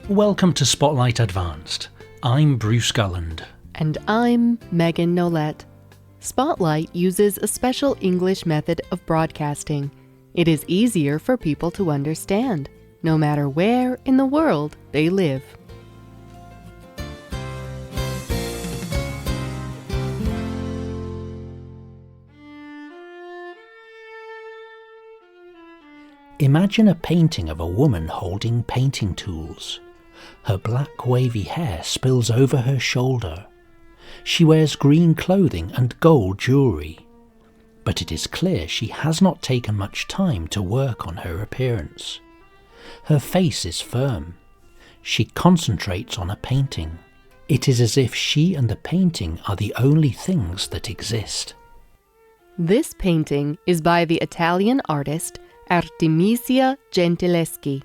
Welcome to Spotlight Advanced. I'm Bruce Gulland. And I'm Megan Nollet. Spotlight uses a special English method of broadcasting. It is easier for people to understand, no matter where in the world they live. Imagine a painting of a woman holding painting tools. Her black wavy hair spills over her shoulder. She wears green clothing and gold jewellery. But it is clear she has not taken much time to work on her appearance. Her face is firm. She concentrates on a painting. It is as if she and the painting are the only things that exist. This painting is by the Italian artist Artemisia Gentileschi.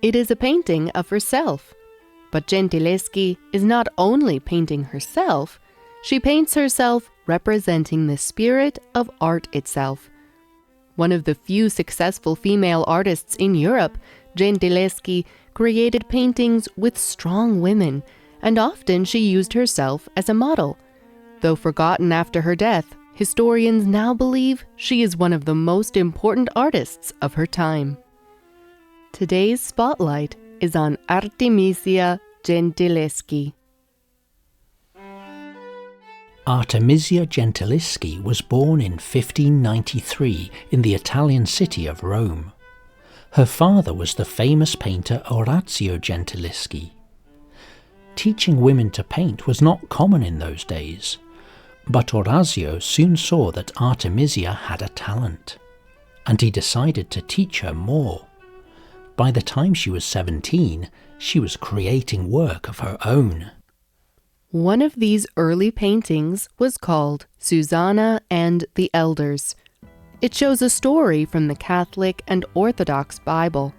It is a painting of herself. But Gentileschi is not only painting herself, she paints herself representing the spirit of art itself. One of the few successful female artists in Europe, Gentileschi created paintings with strong women, and often she used herself as a model. Though forgotten after her death, historians now believe she is one of the most important artists of her time. Today's spotlight is on Artemisia Gentileschi. Artemisia Gentileschi was born in 1593 in the Italian city of Rome. Her father was the famous painter Orazio Gentileschi. Teaching women to paint was not common in those days, but Orazio soon saw that Artemisia had a talent, and he decided to teach her more. By the time she was 17, she was creating work of her own. One of these early paintings was called Susanna and the Elders. It shows a story from the Catholic and Orthodox Bible.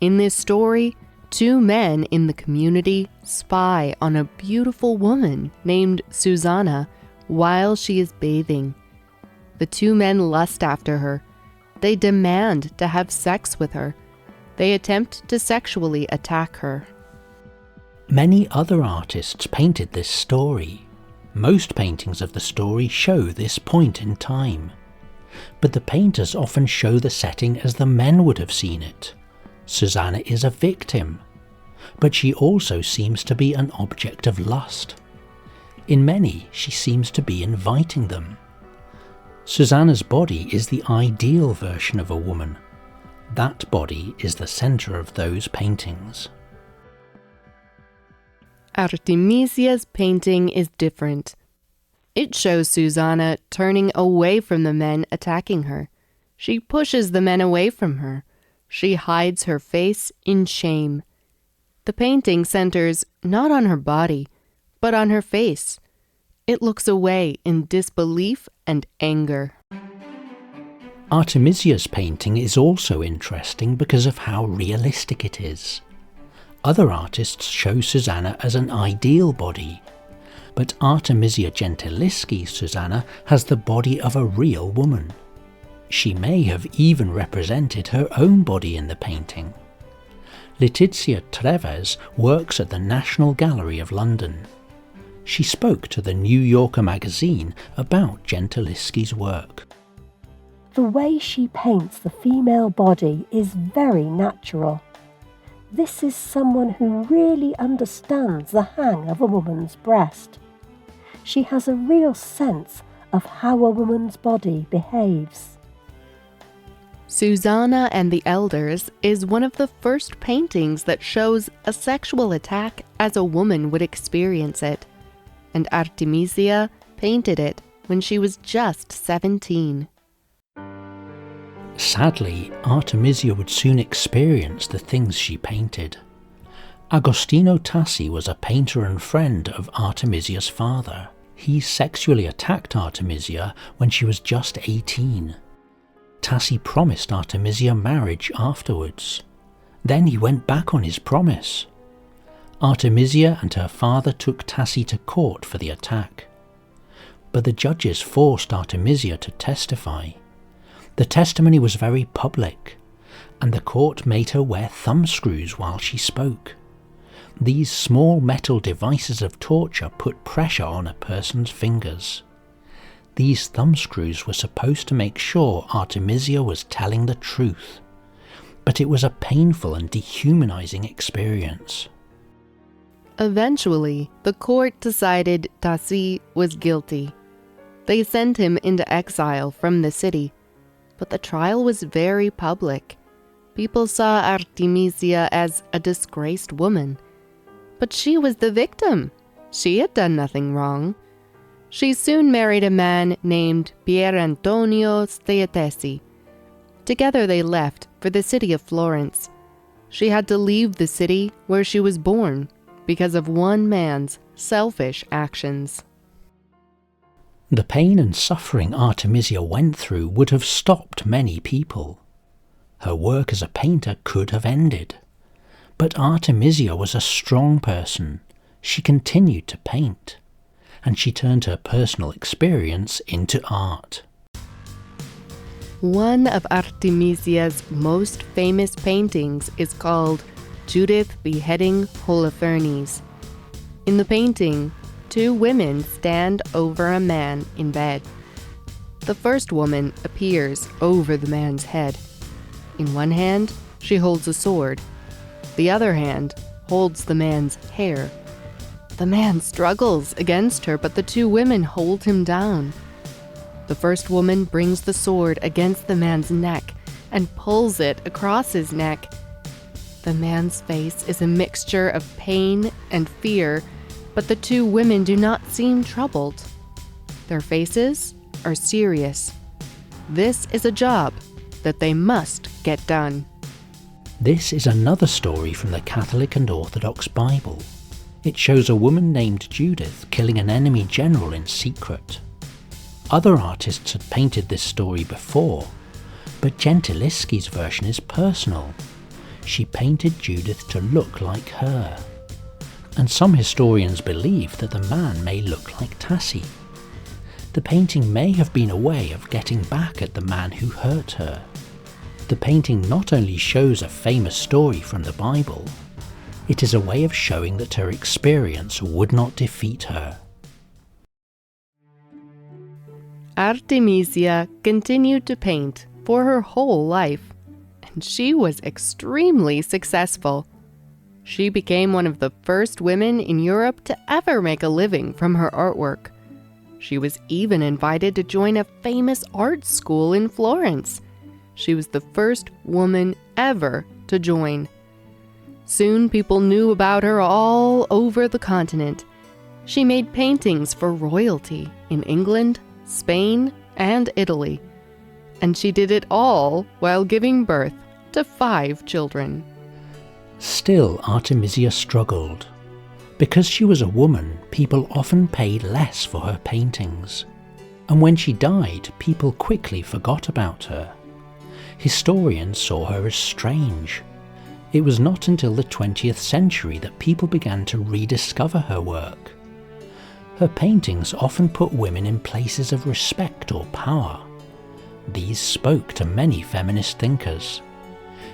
In this story, two men in the community spy on a beautiful woman named Susanna while she is bathing. The two men lust after her. They demand to have sex with her. They attempt to sexually attack her. Many other artists painted this story. Most paintings of the story show this point in time. But the painters often show the setting as the men would have seen it. Susanna is a victim, but she also seems to be an object of lust. In many, she seems to be inviting them. Susanna's body is the ideal version of a woman. That body is the centre of those paintings. Artemisia's painting is different. It shows Susanna turning away from the men attacking her. She pushes the men away from her. She hides her face in shame. The painting centers not on her body, but on her face. It looks away in disbelief and anger. Artemisia's painting is also interesting because of how realistic it is. Other artists show Susanna as an ideal body, but Artemisia Gentileschi's Susanna has the body of a real woman. She may have even represented her own body in the painting. Letizia Treves works at the National Gallery of London. She spoke to the New Yorker magazine about Gentileschi's work. The way she paints the female body is very natural. This is someone who really understands the hang of a woman's breast. She has a real sense of how a woman's body behaves. Susanna and the Elders is one of the first paintings that shows a sexual attack as a woman would experience it, and Artemisia painted it when she was just 17. Sadly, Artemisia would soon experience the things she painted. Agostino Tassi was a painter and friend of Artemisia's father. He sexually attacked Artemisia when she was just 18. Tassi promised Artemisia marriage afterwards. Then he went back on his promise. Artemisia and her father took Tassi to court for the attack. But the judges forced Artemisia to testify. The testimony was very public, and the court made her wear thumbscrews while she spoke. These small metal devices of torture put pressure on a person's fingers. These thumbscrews were supposed to make sure Artemisia was telling the truth, but it was a painful and dehumanizing experience. Eventually, the court decided Tassi was guilty. They sent him into exile from the city, but the trial was very public. People saw Artemisia as a disgraced woman. But she was the victim. She had done nothing wrong. She soon married a man named Pier Antonio Steatesi. Together they left for the city of Florence. She had to leave the city where she was born because of one man's selfish actions. The pain and suffering Artemisia went through would have stopped many people. Her work as a painter could have ended. But Artemisia was a strong person. She continued to paint, and she turned her personal experience into art. One of Artemisia's most famous paintings is called Judith beheading Holofernes. In the painting, two women stand over a man in bed. The first woman appears over the man's head. In one hand, she holds a sword. The other hand holds the man's hair. The man struggles against her, but the two women hold him down. The first woman brings the sword against the man's neck and pulls it across his neck. The man's face is a mixture of pain and fear, but the two women do not seem troubled. Their faces are serious. This is a job that they must get done. This is another story from the Catholic and Orthodox Bible. It shows a woman named Judith killing an enemy general in secret. Other artists had painted this story before, but Gentileschi's version is personal. She painted Judith to look like her. And some historians believe that the man may look like Tassi. The painting may have been a way of getting back at the man who hurt her. The painting not only shows a famous story from the Bible, it is a way of showing that her experience would not defeat her. Artemisia continued to paint for her whole life, and she was extremely successful. She became one of the first women in Europe to ever make a living from her artwork. She was even invited to join a famous art school in Florence. She was the first woman ever to join. Soon people knew about her all over the continent. She made paintings for royalty in England, Spain, and Italy. And she did it all while giving birth to 5 children. Still, Artemisia struggled. Because she was a woman, people often paid less for her paintings. And when she died, people quickly forgot about her. Historians saw her as strange. It was not until the 20th century that people began to rediscover her work. Her paintings often put women in places of respect or power. These spoke to many feminist thinkers.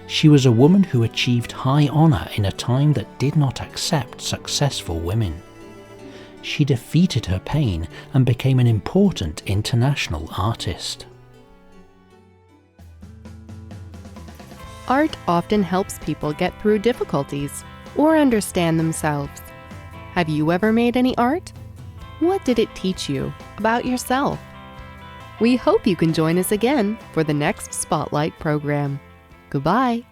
She was a woman who achieved high honor in a time that did not accept successful women. She defeated her pain and became an important international artist. Art often helps people get through difficulties or understand themselves. Have you ever made any art? What did it teach you about yourself? We hope you can join us again for the next Spotlight program. Goodbye.